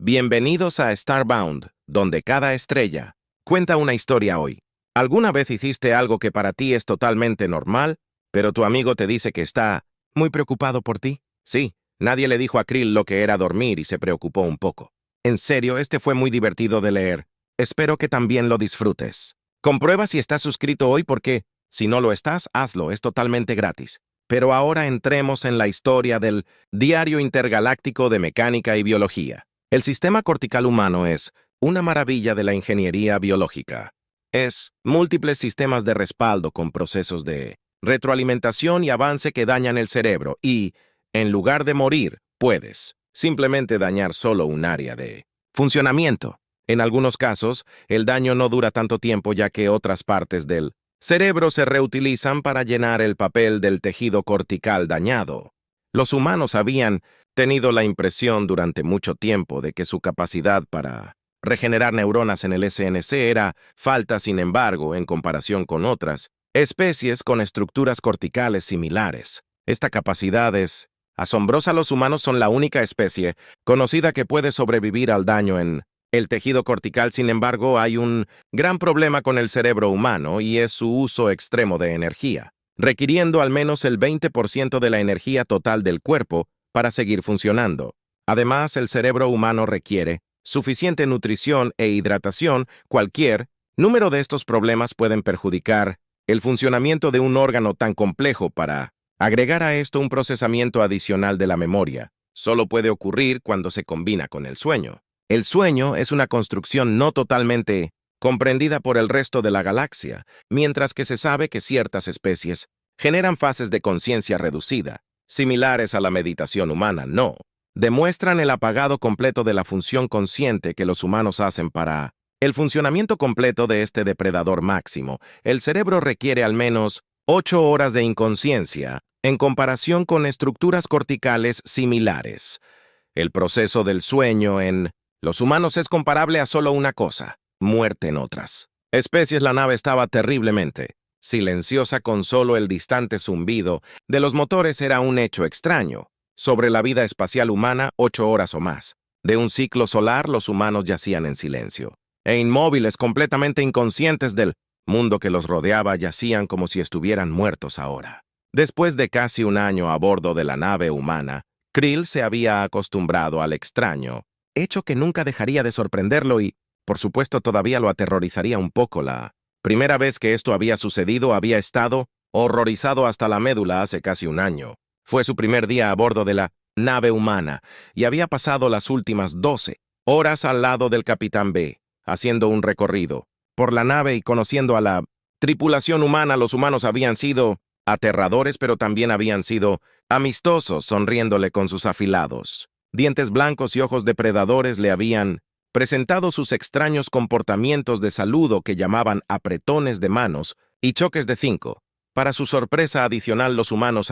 Bienvenidos a Starbound, donde cada estrella cuenta una historia hoy. ¿Alguna vez hiciste algo que para ti es totalmente normal, pero tu amigo te dice que está muy preocupado por ti? Sí, nadie le dijo a Krill lo que era dormir y se preocupó un poco. En serio, este fue muy divertido de leer. Espero que también lo disfrutes. Comprueba si estás suscrito hoy porque, si no lo estás, hazlo, es totalmente gratis. Pero ahora entremos en la historia del Diario Intergaláctico de Mecánica y Biología. El sistema cortical humano es una maravilla de la ingeniería biológica. Es múltiples sistemas de respaldo con procesos de retroalimentación y avance que dañan el cerebro y, en lugar de morir, puedes simplemente dañar solo un área de funcionamiento. En algunos casos, el daño no dura tanto tiempo ya que otras partes del cerebro se reutilizan para llenar el papel del tejido cortical dañado. Los humanos habían tenido la impresión durante mucho tiempo de que su capacidad para regenerar neuronas en el SNC era falta, sin embargo, en comparación con otras especies con estructuras corticales similares. Esta capacidad es asombrosa. Los humanos son la única especie conocida que puede sobrevivir al daño en el tejido cortical. Sin embargo, hay un gran problema con el cerebro humano y es su uso extremo de energía, requiriendo al menos el 20% de la energía total del cuerpo para seguir funcionando. Además, el cerebro humano requiere suficiente nutrición e hidratación. Cualquier número de estos problemas pueden perjudicar el funcionamiento de un órgano tan complejo. Para agregar a esto un procesamiento adicional de la memoria, solo puede ocurrir cuando se combina con el sueño. El sueño es una construcción no totalmente comprendida por el resto de la galaxia, mientras que se sabe que ciertas especies generan fases de conciencia reducida, similares a la meditación humana. No demuestran el apagado completo de la función consciente que los humanos hacen para el funcionamiento completo de este depredador máximo. El cerebro requiere al menos 8 horas de inconsciencia en comparación con estructuras corticales similares. El proceso del sueño en los humanos es comparable a solo una cosa: muerte en otras especies. La nave estaba terriblemente silenciosa, con solo el distante zumbido de los motores. Era un hecho extraño. Sobre la vida espacial humana, 8 horas o más de un ciclo solar, los humanos yacían en silencio e inmóviles, completamente inconscientes del mundo que los rodeaba. Yacían como si estuvieran muertos ahora. Después de casi un año a bordo de la nave humana, Krill se había acostumbrado al extraño, hecho que nunca dejaría de sorprenderlo y, por supuesto, todavía lo aterrorizaría un poco. La primera vez que esto había sucedido, había estado horrorizado hasta la médula hace casi un año. Fue su primer día a bordo de la nave humana y había pasado las últimas 12 horas al lado del Capitán B, haciendo un recorrido por la nave y conociendo a la tripulación humana. Los humanos habían sido aterradores, pero también habían sido amistosos, sonriéndole con sus afilados dientes blancos y ojos depredadores. Le habían presentado sus extraños comportamientos de saludo que llamaban apretones de manos y choques de 5. Para su sorpresa adicional, los humanos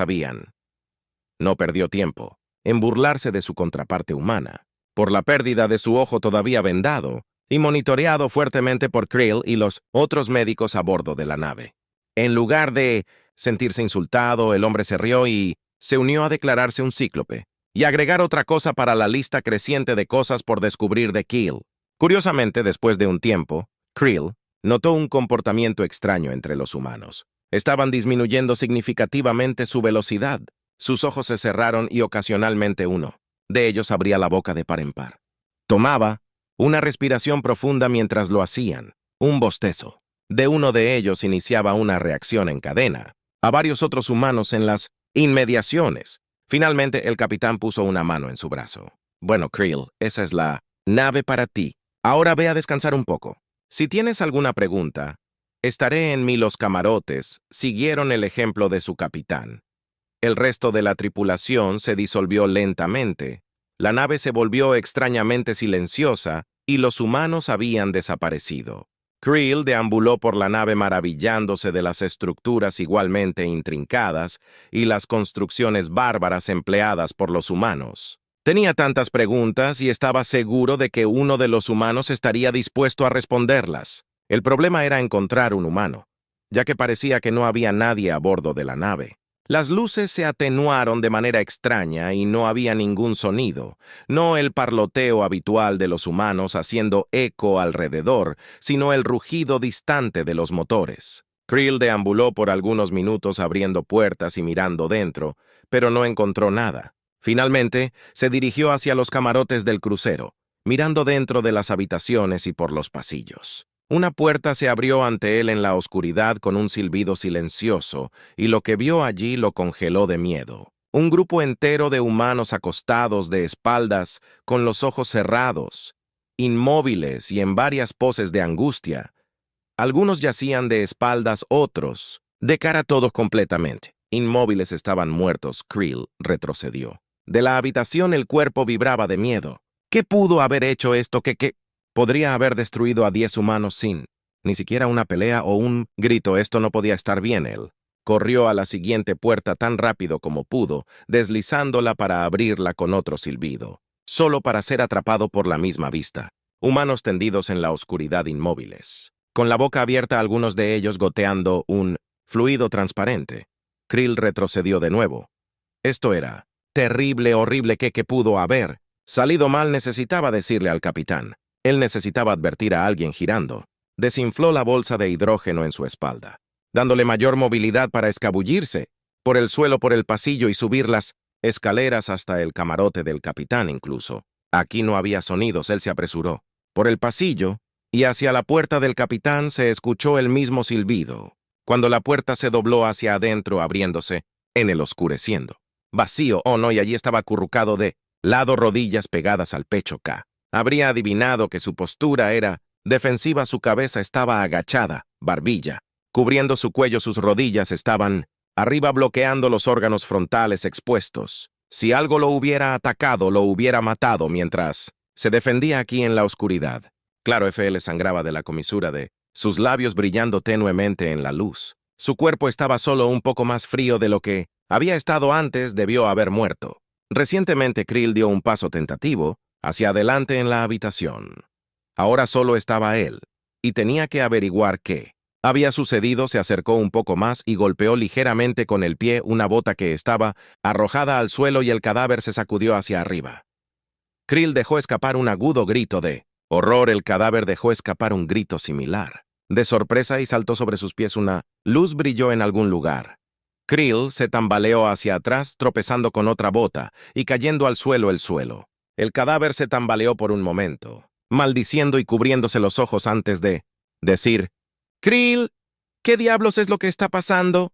no perdió tiempo en burlarse de su contraparte humana por la pérdida de su ojo todavía vendado y monitoreado fuertemente por Krill y los otros médicos a bordo de la nave. En lugar de sentirse insultado, el hombre se rió y se unió a declararse un cíclope y agregar otra cosa para la lista creciente de cosas por descubrir de Krill. Curiosamente, después de un tiempo, Krill notó un comportamiento extraño entre los humanos. Estaban disminuyendo significativamente su velocidad. Sus ojos se cerraron y ocasionalmente uno de ellos abría la boca de par en par. Tomaba una respiración profunda mientras lo hacían. Un bostezo de uno de ellos iniciaba una reacción en cadena a varios otros humanos en las inmediaciones. Finalmente, el capitán puso una mano en su brazo. Bueno, Krill, esa es la nave para ti. Ahora ve a descansar un poco. Si tienes alguna pregunta, estaré en los camarotes. Siguieron el ejemplo de su capitán. El resto de la tripulación se disolvió lentamente. La nave se volvió extrañamente silenciosa y los humanos habían desaparecido. Krill deambuló por la nave maravillándose de las estructuras igualmente intrincadas y las construcciones bárbaras empleadas por los humanos. Tenía tantas preguntas y estaba seguro de que uno de los humanos estaría dispuesto a responderlas. El problema era encontrar un humano, ya que parecía que no había nadie a bordo de la nave. Las luces se atenuaron de manera extraña y no había ningún sonido, no el parloteo habitual de los humanos haciendo eco alrededor, sino el rugido distante de los motores. Creel deambuló por algunos minutos abriendo puertas y mirando dentro, pero no encontró nada. Finalmente, se dirigió hacia los camarotes del crucero, mirando dentro de las habitaciones y por los pasillos. Una puerta se abrió ante él en la oscuridad con un silbido silencioso, y lo que vio allí lo congeló de miedo. Un grupo entero de humanos acostados de espaldas, con los ojos cerrados, inmóviles y en varias poses de angustia. Algunos yacían de espaldas, otros, de cara todos completamente. Inmóviles estaban muertos. Creel retrocedió. De la habitación el cuerpo vibraba de miedo. ¿Qué pudo haber hecho esto? ¿Qué? Podría haber destruido a 10 humanos sin ni siquiera una pelea o un grito. Esto no podía estar bien. Él corrió a la siguiente puerta tan rápido como pudo, deslizándola para abrirla con otro silbido, solo para ser atrapado por la misma vista. Humanos tendidos en la oscuridad inmóviles, con la boca abierta, algunos de ellos goteando un fluido transparente. Creel retrocedió de nuevo. Esto era terrible, horrible. ¿Qué pudo haber salido mal? Necesitaba decirle al capitán. Él necesitaba advertir a alguien girando. Desinfló la bolsa de hidrógeno en su espalda, dándole mayor movilidad para escabullirse por el suelo, por el pasillo y subir las escaleras hasta el camarote del capitán incluso. Aquí no había sonidos. Él se apresuró por el pasillo y hacia la puerta del capitán. Se escuchó el mismo silbido, cuando la puerta se dobló hacia adentro, abriéndose en el oscureciendo. Vacío, oh no, y allí estaba acurrucado de lado, rodillas pegadas al pecho. Habría adivinado que su postura era defensiva. Su cabeza estaba agachada, barbilla, cubriendo su cuello. Sus rodillas estaban arriba, bloqueando los órganos frontales expuestos. Si algo lo hubiera atacado, lo hubiera matado mientras se defendía aquí en la oscuridad. Claro, le sangraba de la comisura de sus labios, brillando tenuemente en la luz. Su cuerpo estaba solo un poco más frío de lo que había estado antes. Debió haber muerto. Recientemente Creel dio un paso tentativo hacia adelante en la habitación. Ahora solo estaba él, y tenía que averiguar qué había sucedido. Se acercó un poco más y golpeó ligeramente con el pie una bota que estaba arrojada al suelo y el cadáver se sacudió hacia arriba. Creel dejó escapar un agudo grito de horror. El cadáver dejó escapar un grito similar de sorpresa y saltó sobre sus pies. Una luz brilló en algún lugar. Creel se tambaleó hacia atrás, tropezando con otra bota y cayendo al suelo. El cadáver se tambaleó por un momento, maldiciendo y cubriéndose los ojos antes de decir: «Creel, ¿qué diablos es lo que está pasando?»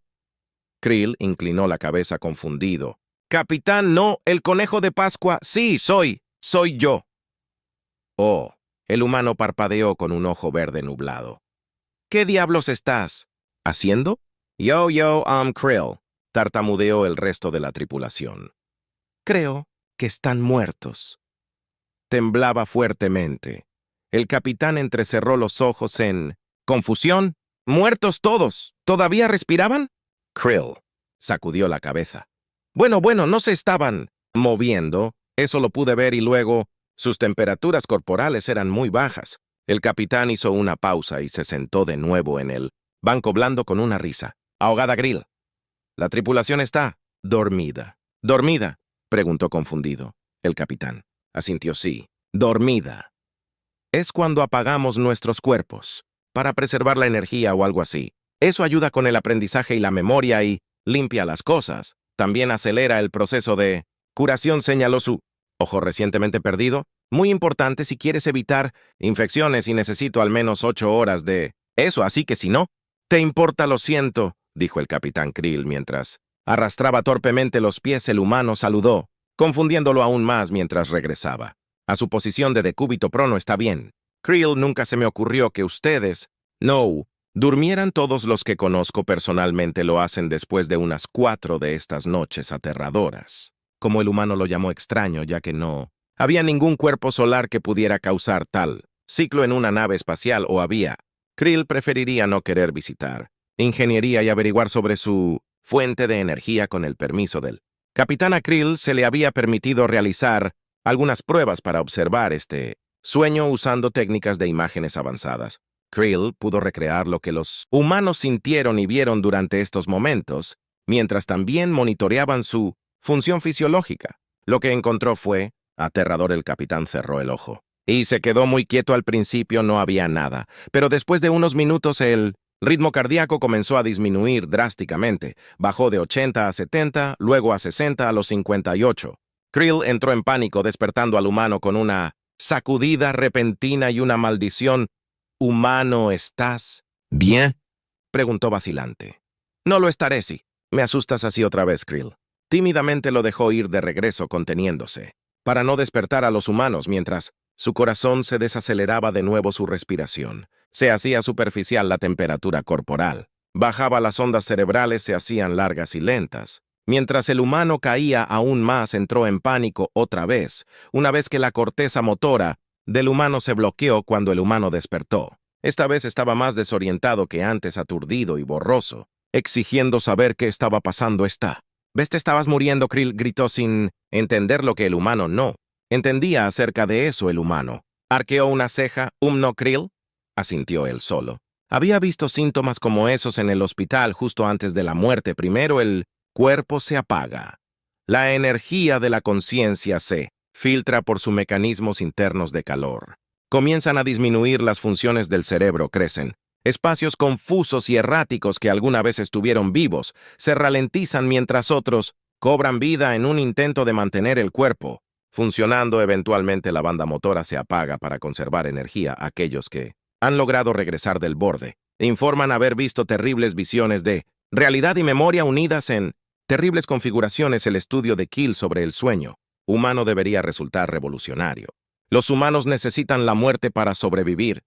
Creel inclinó la cabeza confundido. «Capitán, no, el conejo de Pascua. Sí, soy yo». Oh, el humano parpadeó con un ojo verde nublado. «¿Qué diablos estás haciendo?» Yo, Creel», tartamudeó el resto de la tripulación. «Creo que están muertos». Temblaba fuertemente. El capitán entrecerró los ojos en confusión. «¿Muertos todos? ¿Todavía respiraban?» Creel sacudió la cabeza. Bueno, no se estaban moviendo. Eso lo pude ver, y luego sus temperaturas corporales eran muy bajas». El capitán hizo una pausa y se sentó de nuevo en el banco blando con una risa ahogada. «Creel, la tripulación está dormida». «¿Dormida?», preguntó confundido. El capitán asintió. «Sí, dormida. Es cuando apagamos nuestros cuerpos para preservar la energía o algo así. Eso ayuda con el aprendizaje y la memoria y limpia las cosas. También acelera el proceso de curación», señaló su ojo recientemente perdido. «Muy importante si quieres evitar infecciones, y necesito al menos 8 horas de eso, así que si no te importa, lo siento», dijo el capitán Creel mientras arrastraba torpemente los pies. El humano saludó, confundiéndolo aún más mientras regresaba a su posición de decúbito prono. «Está bien. Creel, nunca se me ocurrió que ustedes no durmieran. Todos los que conozco personalmente lo hacen después de unas 4 de estas noches aterradoras». Como el humano lo llamó extraño, ya que no había ningún cuerpo solar que pudiera causar tal ciclo en una nave espacial, o había. Creel preferiría no querer visitar ingeniería y averiguar sobre su fuente de energía con el permiso del capitán. A Creel se le había permitido realizar algunas pruebas para observar este sueño usando técnicas de imágenes avanzadas. Creel pudo recrear lo que los humanos sintieron y vieron durante estos momentos, mientras también monitoreaban su función fisiológica. Lo que encontró fue aterrador. El capitán cerró el ojo y se quedó muy quieto. Al principio no había nada, pero después de unos minutos el ritmo cardíaco comenzó a disminuir drásticamente. Bajó de 80 a 70, luego a 60, a los 58. Krill entró en pánico, despertando al humano con una sacudida repentina y una maldición. «Humano, ¿estás bien?», preguntó vacilante. «No lo estaré, sí. Me asustas así otra vez, Krill». Tímidamente lo dejó ir de regreso, conteniéndose, para no despertar a los humanos mientras su corazón se desaceleraba de nuevo. Su respiración se hacía superficial, la temperatura corporal bajaba, las ondas cerebrales se hacían largas y lentas. Mientras el humano caía aún más, entró en pánico otra vez, una vez que la corteza motora del humano se bloqueó. Cuando el humano despertó, esta vez estaba más desorientado que antes, aturdido y borroso, exigiendo saber qué estaba pasando. «¿Ves? Te estabas muriendo», Krill gritó sin entender lo que el humano no entendía acerca de eso. El humano arqueó una ceja. «No, Krill», asintió él solo. Había visto síntomas como esos en el hospital justo antes de la muerte. Primero el cuerpo se apaga. La energía de la conciencia se filtra por sus mecanismos internos de calor. Comienzan a disminuir las funciones del cerebro, crecen espacios confusos y erráticos que alguna vez estuvieron vivos, se ralentizan mientras otros cobran vida en un intento de mantener el cuerpo funcionando. Eventualmente la banda motora se apaga para conservar energía. Aquellos que han logrado regresar del borde informan haber visto terribles visiones de realidad y memoria unidas en terribles configuraciones. El estudio de Krill sobre el sueño humano debería resultar revolucionario. Los humanos necesitan la muerte para sobrevivir.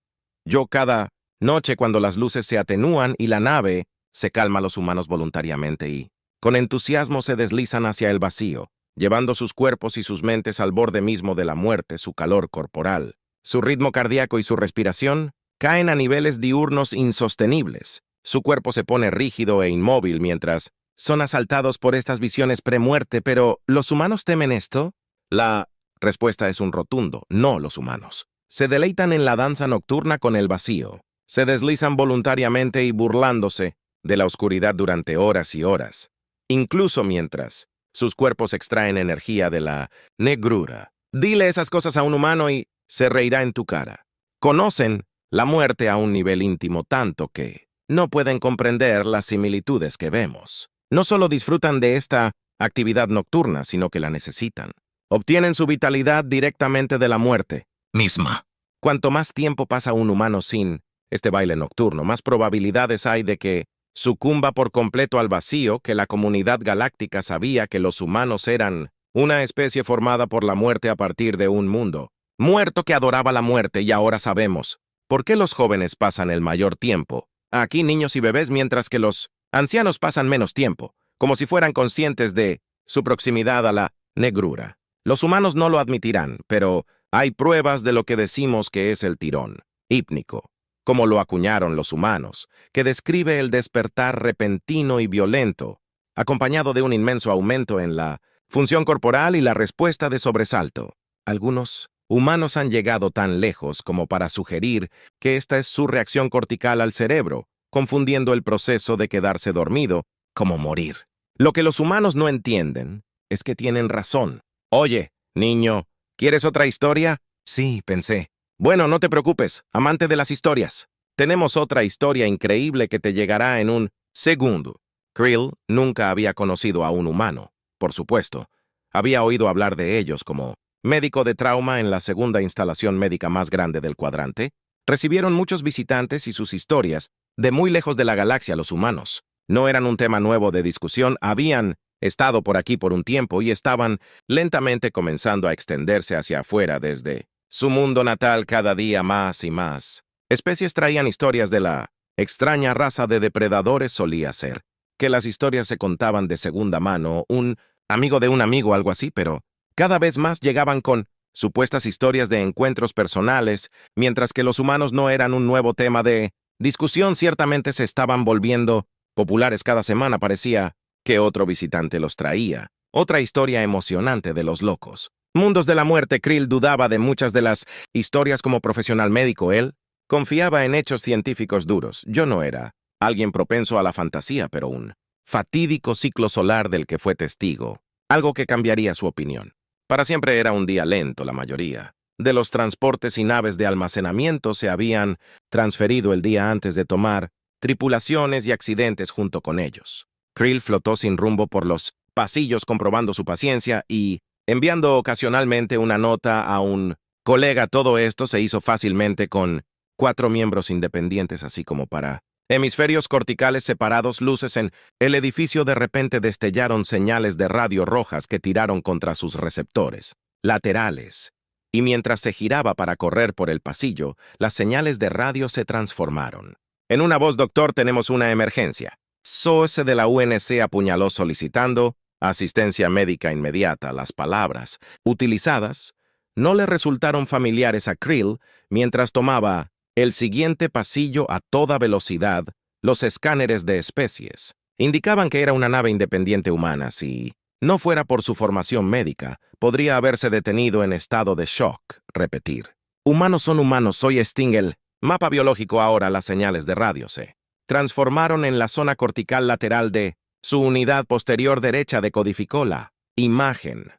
Cada noche, cuando las luces se atenúan y la nave se calma, los humanos voluntariamente y con entusiasmo se deslizan hacia el vacío, llevando sus cuerpos y sus mentes al borde mismo de la muerte. Su calor corporal, su ritmo cardíaco y su respiración caen a niveles diurnos insostenibles. Su cuerpo se pone rígido e inmóvil mientras son asaltados por estas visiones premuerte. ¿Pero los humanos temen esto? La respuesta es un rotundo no. Los humanos se deleitan en la danza nocturna con el vacío. Se deslizan voluntariamente y burlándose de la oscuridad durante horas y horas, incluso mientras sus cuerpos extraen energía de la negrura. Dile esas cosas a un humano y se reirá en tu cara. Conocen la muerte a un nivel íntimo tanto que no pueden comprender las similitudes que vemos. No solo disfrutan de esta actividad nocturna, sino que la necesitan. Obtienen su vitalidad directamente de la muerte misma. Cuanto más tiempo pasa un humano sin este baile nocturno, más probabilidades hay de que sucumba por completo al vacío. Que la comunidad galáctica sabía que los humanos eran una especie formada por la muerte a partir de un mundo muerto que adoraba la muerte, y ahora sabemos por qué los jóvenes pasan el mayor tiempo aquí, niños y bebés, mientras que los ancianos pasan menos tiempo, como si fueran conscientes de su proximidad a la negrura. Los humanos no lo admitirán, pero hay pruebas de lo que decimos que es el tirón hípnico, como lo acuñaron los humanos, que describe el despertar repentino y violento, acompañado de un inmenso aumento en la función corporal y la respuesta de sobresalto. Algunos humanos han llegado tan lejos como para sugerir que esta es su reacción cortical al cerebro, confundiendo el proceso de quedarse dormido como morir. Lo que los humanos no entienden es que tienen razón. «Oye, niño, ¿quieres otra historia?». «Sí», pensé. «Bueno, no te preocupes, amante de las historias. Tenemos otra historia increíble que te llegará en un segundo». Krill nunca había conocido a un humano, por supuesto. Había oído hablar de ellos como médico de trauma en la segunda instalación médica más grande del cuadrante. Recibieron muchos visitantes y sus historias, de muy lejos de la galaxia. Los humanos no eran un tema nuevo de discusión. Habían estado por aquí por un tiempo y estaban lentamente comenzando a extenderse hacia afuera desde su mundo natal. Cada día más y más especies traían historias de la extraña raza de depredadores. Solía ser que las historias se contaban de segunda mano, un amigo de un amigo, algo así, pero cada vez más llegaban con supuestas historias de encuentros personales, mientras que los humanos no eran un nuevo tema de discusión. Ciertamente se estaban volviendo populares. Cada semana parecía que otro visitante los traía otra historia emocionante de los locos mundos de la muerte. Krill dudaba de muchas de las historias como profesional médico. Él confiaba en hechos científicos duros. Yo no era alguien propenso a la fantasía, pero un fatídico ciclo solar del que fue testigo, algo que cambiaría su opinión. Para siempre era un día lento, la mayoría. De los transportes y naves de almacenamiento se habían transferido el día antes de tomar tripulaciones y accidentes junto con ellos. Krill flotó sin rumbo por los pasillos comprobando su paciencia y enviando ocasionalmente una nota a un colega. Todo esto se hizo fácilmente con 4 miembros independientes, así como para hemisferios corticales separados. Luces en el edificio de repente destellaron señales de radio rojas que tiraron contra sus receptores laterales, y mientras se giraba para correr por el pasillo, las señales de radio se transformaron. En una voz: doctor, tenemos una emergencia. SOS de la UNC apuñaló solicitando asistencia médica inmediata. Las palabras utilizadas no le resultaron familiares a Krill mientras tomaba el siguiente pasillo a toda velocidad. Los escáneres de especies indicaban que era una nave independiente humana. Si no fuera por su formación médica, podría haberse detenido en estado de shock. Repetir: humanos son humanos, soy Stingel. Mapa biológico. Ahora las señales de radio se transformaron en la zona cortical lateral de su unidad posterior derecha. Decodificó la imagen.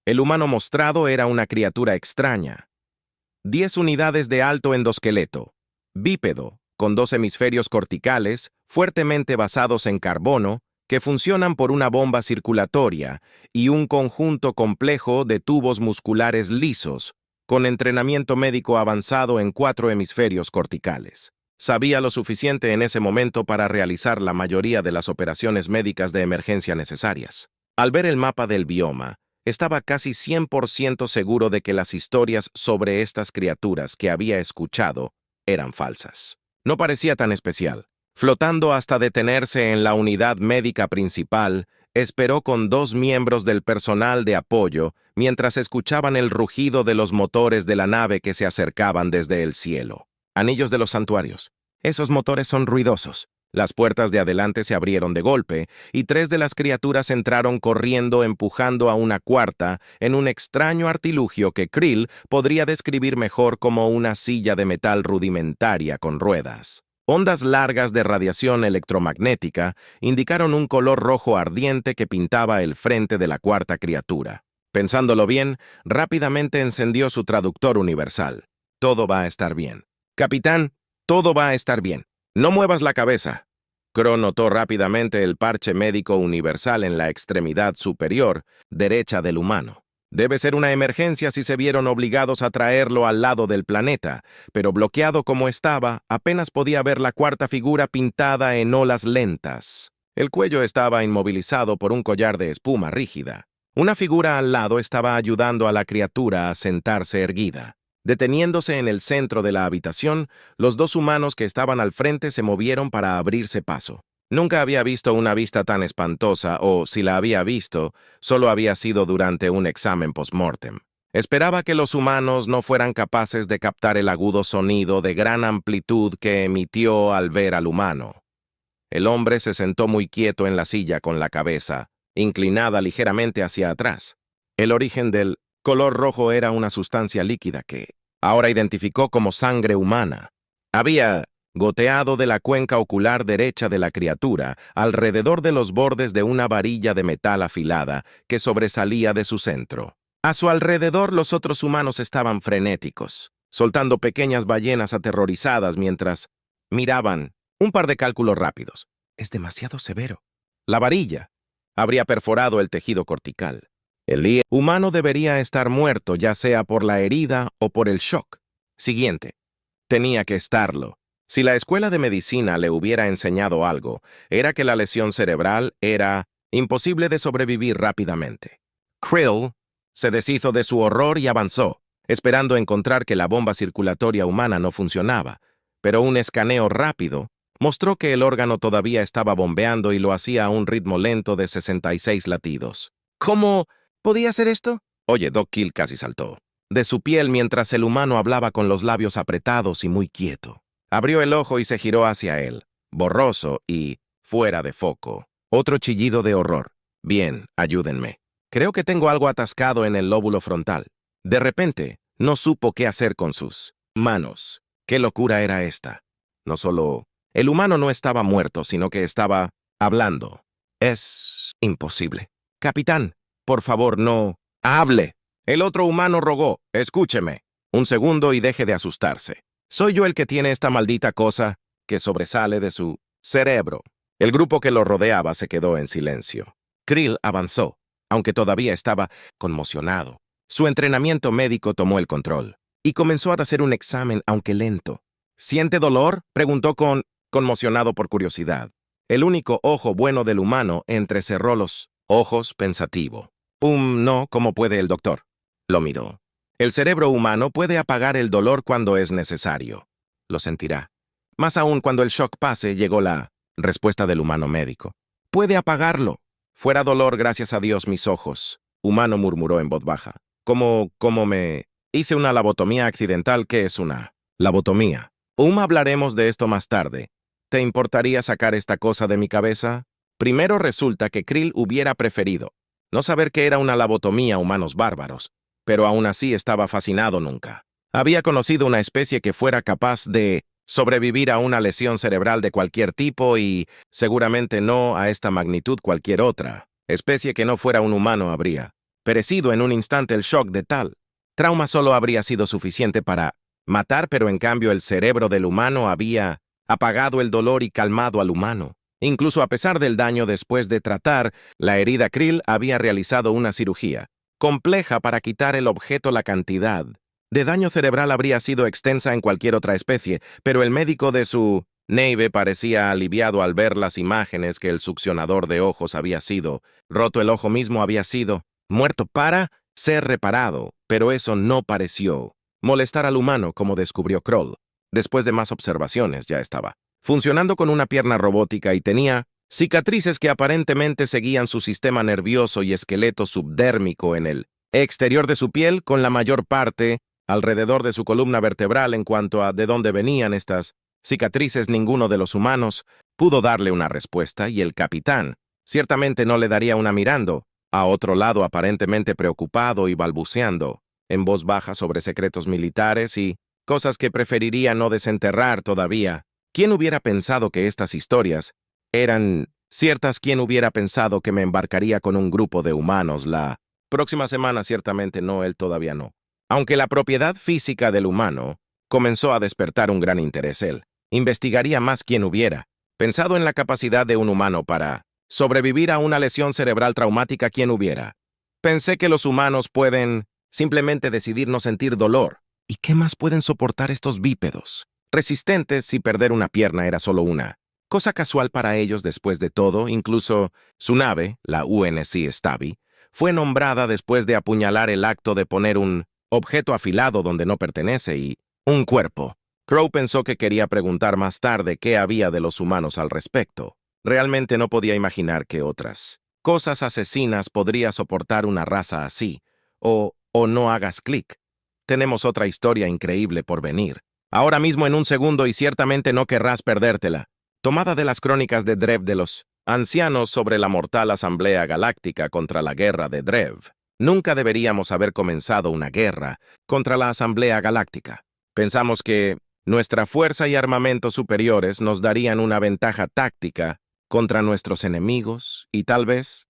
El humano mostrado era una criatura extraña. 10 unidades de alto endoesqueleto, bípedo, con 2 hemisferios corticales fuertemente basados en carbono que funcionan por una bomba circulatoria y un conjunto complejo de tubos musculares lisos, con entrenamiento médico avanzado en 4 hemisferios corticales. Sabía lo suficiente en ese momento para realizar la mayoría de las operaciones médicas de emergencia necesarias. Al ver el mapa del bioma, estaba casi 100% seguro de que las historias sobre estas criaturas que había escuchado eran falsas. No parecía tan especial. Flotando hasta detenerse en la unidad médica principal, esperó con 2 miembros del personal de apoyo mientras escuchaban el rugido de los motores de la nave que se acercaban desde el cielo. Anillos de los santuarios. Esos motores son ruidosos. Las puertas de adelante se abrieron de golpe y 3 de las criaturas entraron corriendo, empujando a una cuarta en un extraño artilugio que Krill podría describir mejor como una silla de metal rudimentaria con ruedas. Ondas largas de radiación electromagnética indicaron un color rojo ardiente que pintaba el frente de la cuarta criatura. Pensándolo bien, rápidamente encendió su traductor universal. Todo va a estar bien. Capitán, todo va a estar bien. No muevas la cabeza. Crow notó rápidamente el parche médico universal en la extremidad superior derecha del humano. Debe ser una emergencia si se vieron obligados a traerlo al lado del planeta, pero bloqueado como estaba, apenas podía ver la cuarta figura pintada en olas lentas. El cuello estaba inmovilizado por un collar de espuma rígida. Una figura al lado estaba ayudando a la criatura a sentarse erguida. Deteniéndose en el centro de la habitación, los 2 humanos que estaban al frente se movieron para abrirse paso. Nunca había visto una vista tan espantosa, o si la había visto, solo había sido durante un examen post-mortem. Esperaba que los humanos no fueran capaces de captar el agudo sonido de gran amplitud que emitió al ver al humano. El hombre se sentó muy quieto en la silla con la cabeza inclinada ligeramente hacia atrás. El origen del color rojo era una sustancia líquida que ahora identificó como sangre humana. Había goteado de la cuenca ocular derecha de la criatura alrededor de los bordes de una varilla de metal afilada que sobresalía de su centro. A su alrededor los otros humanos estaban frenéticos, soltando pequeñas ballenas aterrorizadas mientras miraban. Un par de cálculos rápidos. Es demasiado severo. La varilla habría perforado el tejido cortical. El humano debería estar muerto, ya sea por la herida o por el shock. Siguiente. Tenía que estarlo. Si la escuela de medicina le hubiera enseñado algo, era que la lesión cerebral era imposible de sobrevivir rápidamente. Krill se deshizo de su horror y avanzó, esperando encontrar que la bomba circulatoria humana no funcionaba, pero un escaneo rápido mostró que el órgano todavía estaba bombeando y lo hacía a un ritmo lento de 66 latidos. ¿Cómo podía hacer esto? Oye, Doc. Krill casi saltó de su piel mientras el humano hablaba con los labios apretados y muy quieto. Abrió el ojo y se giró hacia él, borroso y fuera de foco. Otro chillido de horror. Bien, ayúdenme. Creo que tengo algo atascado en el lóbulo frontal. De repente, no supo qué hacer con sus manos. ¿Qué locura era esta? No solo el humano no estaba muerto, sino que estaba hablando. Es imposible. Capitán, por favor, no hable. El otro humano rogó, escúcheme. Un segundo y deje de asustarse. Soy yo el que tiene esta maldita cosa que sobresale de su cerebro. El grupo que lo rodeaba se quedó en silencio. Krill avanzó, aunque todavía estaba conmocionado. Su entrenamiento médico tomó el control y comenzó a hacer un examen, aunque lento. ¿Siente dolor?, preguntó conmocionado por curiosidad. El único ojo bueno del humano entrecerró los ojos pensativo. No, ¿cómo puede el doctor? Lo miró. El cerebro humano puede apagar el dolor cuando es necesario. Lo sentirá. Más aún cuando el shock pase, llegó la respuesta del humano médico. Puede apagarlo. Fuera dolor, gracias a Dios, mis ojos. Humano murmuró en voz baja. ¿Cómo me hice una lobotomía accidental? ¿Qué es una lobotomía? Hablaremos de esto más tarde. ¿Te importaría sacar esta cosa de mi cabeza? Primero resulta que Krill hubiera preferido no saber qué era una lobotomía, humanos bárbaros, pero aún así estaba fascinado nunca. Había conocido una especie que fuera capaz de sobrevivir a una lesión cerebral de cualquier tipo y, seguramente no a esta magnitud, cualquier otra especie que no fuera un humano habría perecido en un instante. El shock de tal trauma solo habría sido suficiente para matar, pero en cambio el cerebro del humano había apagado el dolor y calmado al humano. Incluso a pesar del daño después de tratar la herida, Krill había realizado una cirugía compleja para quitar el objeto. La cantidad de daño cerebral habría sido extensa en cualquier otra especie, pero el médico de su nave parecía aliviado al ver las imágenes que el succionador de ojos había sido roto. El ojo mismo había sido muerto para ser reparado, pero eso no pareció molestar al humano, como descubrió Kroll. Después de más observaciones, ya estaba funcionando con una pierna robótica y tenía cicatrices que aparentemente seguían su sistema nervioso y esqueleto subdérmico en el exterior de su piel, con la mayor parte alrededor de su columna vertebral. En cuanto a de dónde venían estas cicatrices, ninguno de los humanos pudo darle una respuesta, y el capitán ciertamente no le daría una, mirando a otro lado, aparentemente preocupado y balbuceando en voz baja sobre secretos militares y cosas que preferiría no desenterrar todavía. ¿Quién hubiera pensado que estas historias eran ciertas? ¿Quién hubiera pensado que me embarcaría con un grupo de humanos la próxima semana? Ciertamente no, él todavía no. Aunque la propiedad física del humano comenzó a despertar un gran interés, él investigaría más. ¿Quién hubiera pensado en la capacidad de un humano para sobrevivir a una lesión cerebral traumática? ¿Quién hubiera? Pensé que los humanos pueden simplemente decidir no sentir dolor. ¿Y qué más pueden soportar estos bípedos resistentes si perder una pierna era solo una cosa casual para ellos? Después de todo, incluso su nave, la UNSC Stabby, fue nombrada después de apuñalar el acto de poner un objeto afilado donde no pertenece y un cuerpo. Crow pensó que quería preguntar más tarde qué había de los humanos al respecto. Realmente no podía imaginar que otras cosas asesinas podría soportar una raza así. O no hagas clic. Tenemos otra historia increíble por venir. Ahora mismo, en un segundo, y ciertamente no querrás perdértela. Tomada de las crónicas de Drev de los ancianos sobre la mortal Asamblea Galáctica contra la guerra de Drev. Nunca deberíamos haber comenzado una guerra contra la Asamblea Galáctica. Pensamos que nuestra fuerza y armamento superiores nos darían una ventaja táctica contra nuestros enemigos y tal vez,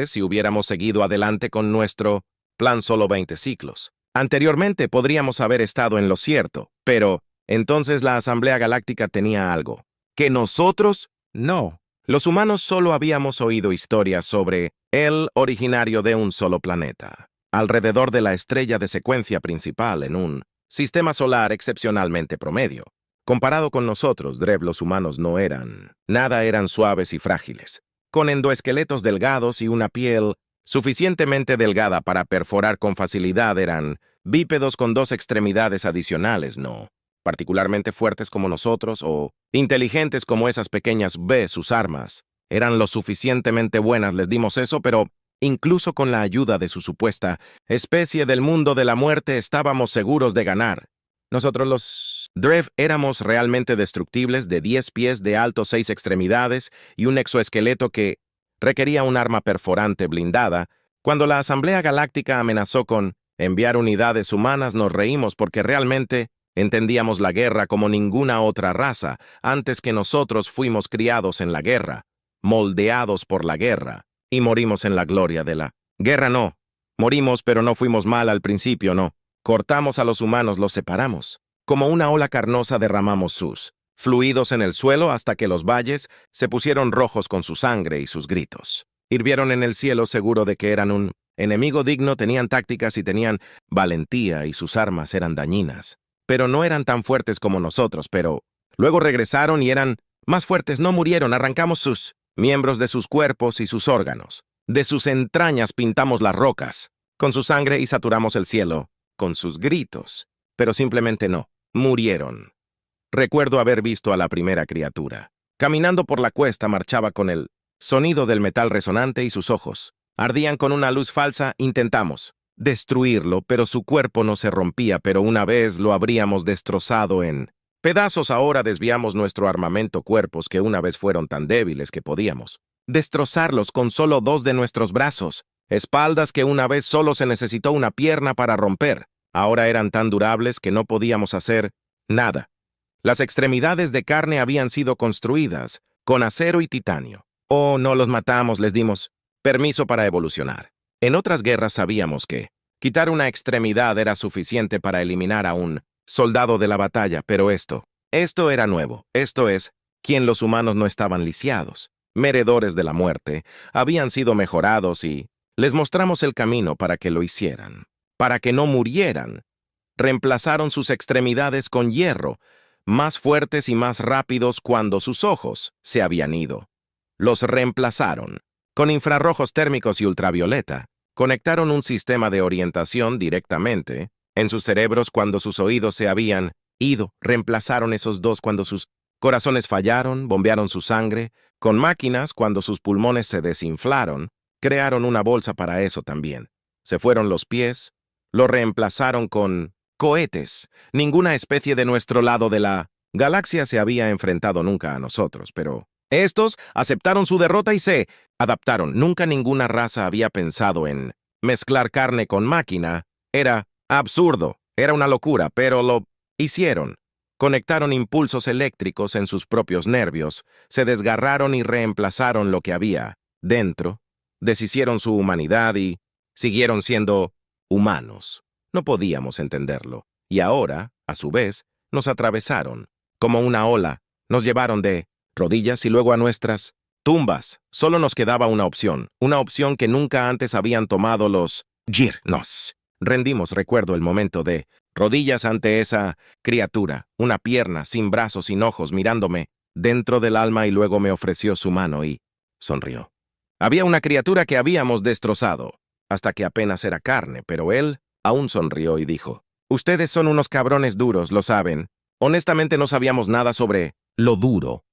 si hubiéramos seguido adelante con nuestro plan solo 20 ciclos. Anteriormente podríamos haber estado en lo cierto, pero entonces la Asamblea Galáctica tenía algo que nosotros no. Los humanos solo habíamos oído historias sobre el originario de un solo planeta, alrededor de la estrella de secuencia principal en un sistema solar excepcionalmente promedio. Comparado con nosotros, Drev, los humanos no eran nada, eran suaves y frágiles, con endoesqueletos delgados y una piel suficientemente delgada para perforar con facilidad. Eran bípedos con dos extremidades adicionales, no particularmente fuertes como nosotros o inteligentes como esas pequeñas B. Sus armas eran lo suficientemente buenas, les dimos eso, pero incluso con la ayuda de su supuesta especie del mundo de la muerte estábamos seguros de ganar. Nosotros los Drev éramos realmente destructibles, de 10 pies de alto, 6 extremidades y un exoesqueleto que requería un arma perforante blindada. Cuando la Asamblea Galáctica amenazó con enviar unidades humanas, nos reímos porque realmente entendíamos la guerra como ninguna otra raza. Antes que nosotros fuimos criados en la guerra. moldeados por la guerra, y morimos en la gloria de la guerra. No. Morimos, pero no fuimos mal al principio, no. Cortamos a los humanos, los separamos. Como una ola carnosa derramamos sus fluidos en el suelo hasta que los valles se pusieron rojos con su sangre y sus gritos. Hirvieron en el cielo seguro de que eran un enemigo digno, tenían tácticas y tenían valentía y sus armas eran dañinas. Pero no eran tan fuertes como nosotros, pero luego regresaron y eran más fuertes, no murieron, arrancamos sus miembros de sus cuerpos y sus órganos. De sus entrañas pintamos las rocas, con su sangre y saturamos el cielo, con sus gritos. Pero simplemente no, murieron. Recuerdo haber visto a la primera criatura. Caminando por la cuesta marchaba con el sonido del metal resonante y sus ojos ardían con una luz falsa. Intentamos destruirlo, pero su cuerpo no se rompía, pero una vez lo habríamos destrozado en pedazos. Ahora desviamos nuestro armamento, cuerpos que una vez fueron tan débiles que podíamos destrozarlos con solo 2 de nuestros brazos, espaldas que una vez solo se necesitó una pierna para romper. Ahora eran tan durables que no podíamos hacer nada. Las extremidades de carne habían sido construidas con acero y titanio. Oh, no los matamos, les dimos permiso para evolucionar. En otras guerras sabíamos que quitar una extremidad era suficiente para eliminar a un soldado de la batalla, pero esto era nuevo. Esto es, quien los humanos no estaban lisiados, merecedores de la muerte, habían sido mejorados y les mostramos el camino para que lo hicieran, para que no murieran. Reemplazaron sus extremidades con hierro, más fuertes y más rápidos cuando sus ojos se habían ido. Los reemplazaron con infrarrojos térmicos y ultravioleta. Conectaron un sistema de orientación directamente en sus cerebros cuando sus oídos se habían ido. Reemplazaron esos 2 cuando sus corazones fallaron, bombearon su sangre. Con máquinas cuando sus pulmones se desinflaron, crearon una bolsa para eso también. Se fueron los pies, lo reemplazaron con cohetes. Ninguna especie de nuestro lado de la galaxia se había enfrentado nunca a nosotros, pero estos aceptaron su derrota y se adaptaron. Nunca ninguna raza había pensado en mezclar carne con máquina. Era absurdo, era una locura, pero lo hicieron. Conectaron impulsos eléctricos en sus propios nervios, se desgarraron y reemplazaron lo que había dentro, deshicieron su humanidad y siguieron siendo humanos. No podíamos entenderlo. Y ahora, a su vez, nos atravesaron. Como una ola, nos llevaron de rodillas y luego a nuestras tumbas. Solo nos quedaba una opción que nunca antes habían tomado los Jir. Nos rendimos, recuerdo el momento de rodillas ante esa criatura, una pierna, sin brazos, sin ojos, mirándome dentro del alma y luego me ofreció su mano y sonrió. Había una criatura que habíamos destrozado, hasta que apenas era carne, pero él aún sonrió y dijo, ustedes son unos cabrones duros, lo saben. Honestamente no sabíamos nada sobre lo duro